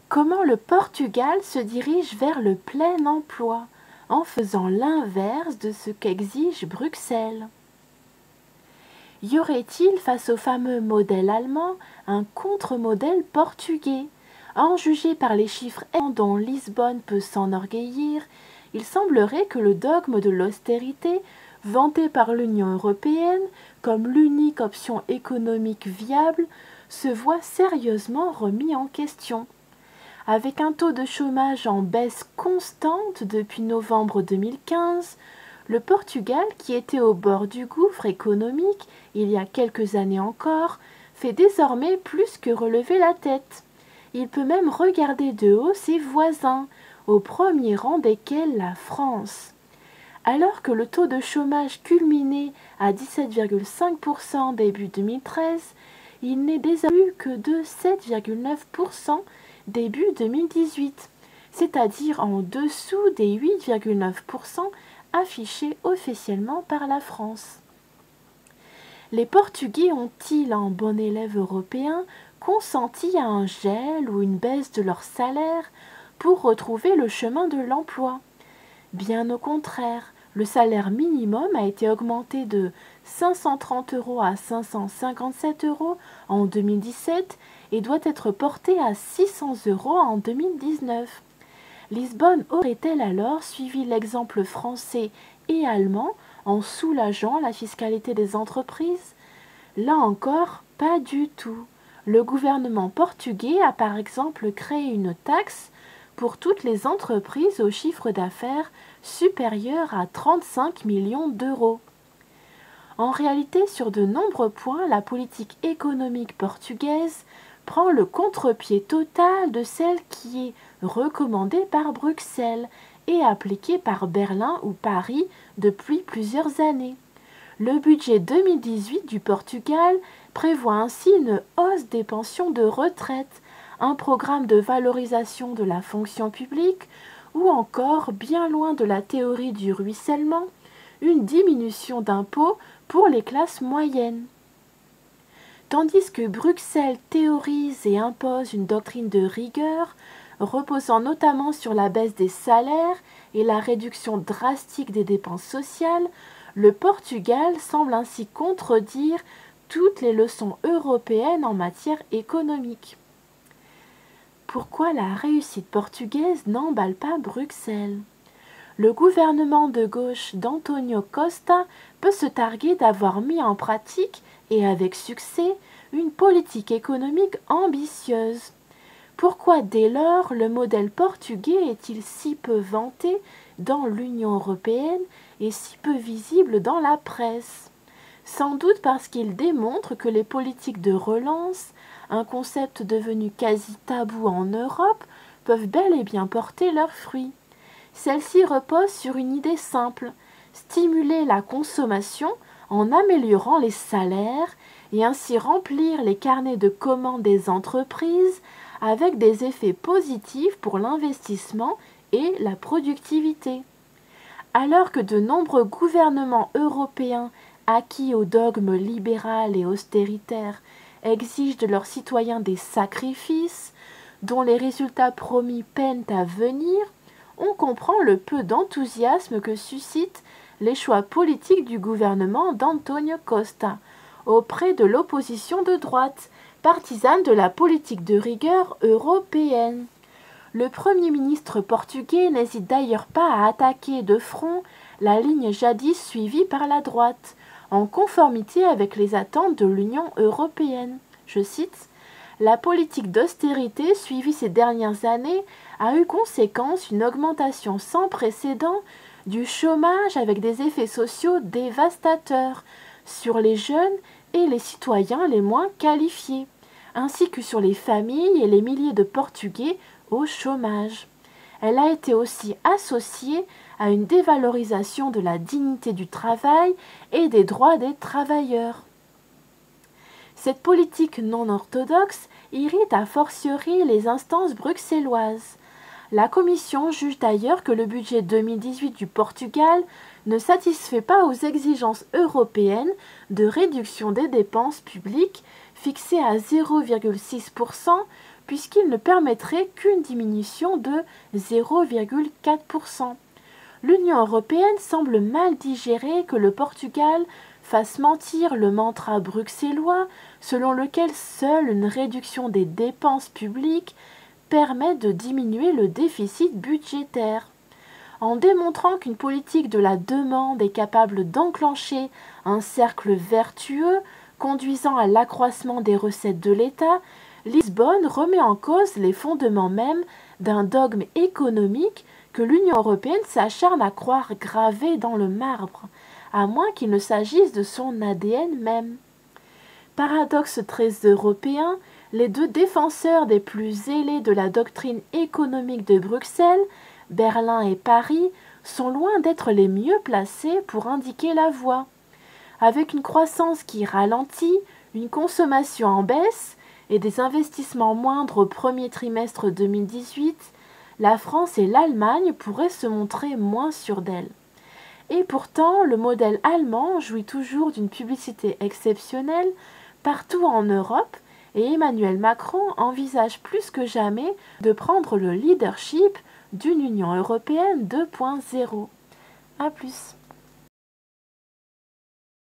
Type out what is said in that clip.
Comment le Portugal se dirige vers le plein emploi en faisant l'inverse de ce qu'exige Bruxelles? Y aurait-il face au fameux modèle allemand un contre-modèle portugais? À en juger par les chiffres dont Lisbonne peut s'enorgueillir, il semblerait que le dogme de l'austérité, vanté par l'Union européenne comme l'unique option économique viable, se voit sérieusement remis en question. Avec un taux de chômage en baisse constante depuis novembre 2015, le Portugal, qui était au bord du gouffre économique il y a quelques années encore, fait désormais plus que relever la tête. Il peut même regarder de haut ses voisins, au premier rang desquels la France. Alors que le taux de chômage culminait à 17,5% début 2013, il n'est désormais que de 7,9% début 2018, c'est-à-dire en dessous des 8,9% affichés officiellement par la France. Les Portugais ont-ils, en bon élève européen, consenti à un gel ou une baisse de leur salaire pour retrouver le chemin de l'emploi? Bien au contraire, le salaire minimum a été augmenté de 530 € à 557 € en 2017 et doit être porté à 600 € en 2019. Lisbonne aurait-elle alors suivi l'exemple français et allemand en soulageant la fiscalité des entreprises? Là encore, pas du tout. Le gouvernement portugais a par exemple créé une taxe pour toutes les entreprises au chiffre d'affaires supérieur à 35 millions d'euros. En réalité, sur de nombreux points, la politique économique portugaise prend le contre-pied total de celle qui est recommandée par Bruxelles et appliquée par Berlin ou Paris depuis plusieurs années. Le budget 2018 du Portugal prévoit ainsi une hausse des pensions de retraite, un programme de valorisation de la fonction publique ou encore, bien loin de la théorie du ruissellement, une diminution d'impôts pour les classes moyennes. Tandis que Bruxelles théorise et impose une doctrine de rigueur, reposant notamment sur la baisse des salaires et la réduction drastique des dépenses sociales, le Portugal semble ainsi contredire toutes les leçons européennes en matière économique. Pourquoi la réussite portugaise n'emballe pas Bruxelles? Le gouvernement de gauche d'António Costa peut se targuer d'avoir mis en pratique, et avec succès, une politique économique ambitieuse. Pourquoi dès lors le modèle portugais est-il si peu vanté dans l'Union européenne et si peu visible dans la presse? Sans doute parce qu'il démontre que les politiques de relance, un concept devenu quasi tabou en Europe, peuvent bel et bien porter leurs fruits. Celle-ci repose sur une idée simple, stimuler la consommation en améliorant les salaires et ainsi remplir les carnets de commandes des entreprises avec des effets positifs pour l'investissement et la productivité. Alors que de nombreux gouvernements européens acquis au dogme libéral et austéritaire exigent de leurs citoyens des sacrifices dont les résultats promis peinent à venir, on comprend le peu d'enthousiasme que suscitent les choix politiques du gouvernement d'António Costa auprès de l'opposition de droite, partisane de la politique de rigueur européenne. Le Premier ministre portugais n'hésite d'ailleurs pas à attaquer de front la ligne jadis suivie par la droite, en conformité avec les attentes de l'Union européenne. Je cite, « La politique d'austérité suivie ces dernières années a eu conséquence une augmentation sans précédent du chômage avec des effets sociaux dévastateurs sur les jeunes et les citoyens les moins qualifiés, ainsi que sur les familles et les milliers de Portugais au chômage. Elle a été aussi associée à une dévalorisation de la dignité du travail et des droits des travailleurs. Cette politique non orthodoxe irrite a fortiori les instances bruxelloises. La Commission juge d'ailleurs que le budget 2018 du Portugal ne satisfait pas aux exigences européennes de réduction des dépenses publiques fixé à 0,6%, puisqu'il ne permettrait qu'une diminution de 0,4%. L'Union européenne semble mal digérer que le Portugal fasse mentir le mantra bruxellois selon lequel seule une réduction des dépenses publiques permet de diminuer le déficit budgétaire. En démontrant qu'une politique de la demande est capable d'enclencher un cercle vertueux conduisant à l'accroissement des recettes de l'État, Lisbonne remet en cause les fondements mêmes d'un dogme économique que l'Union européenne s'acharne à croire gravé dans le marbre, à moins qu'il ne s'agisse de son ADN même. Paradoxe très européen, les deux défenseurs des plus zélés de la doctrine économique de Bruxelles, Berlin et Paris, sont loin d'être les mieux placés pour indiquer la voie. Avec une croissance qui ralentit, une consommation en baisse et des investissements moindres au premier trimestre 2018, la France et l'Allemagne pourraient se montrer moins sûres d'elles. Et pourtant, le modèle allemand jouit toujours d'une publicité exceptionnelle partout en Europe et Emmanuel Macron envisage plus que jamais de prendre le leadership d'une Union européenne 2.0. À plus.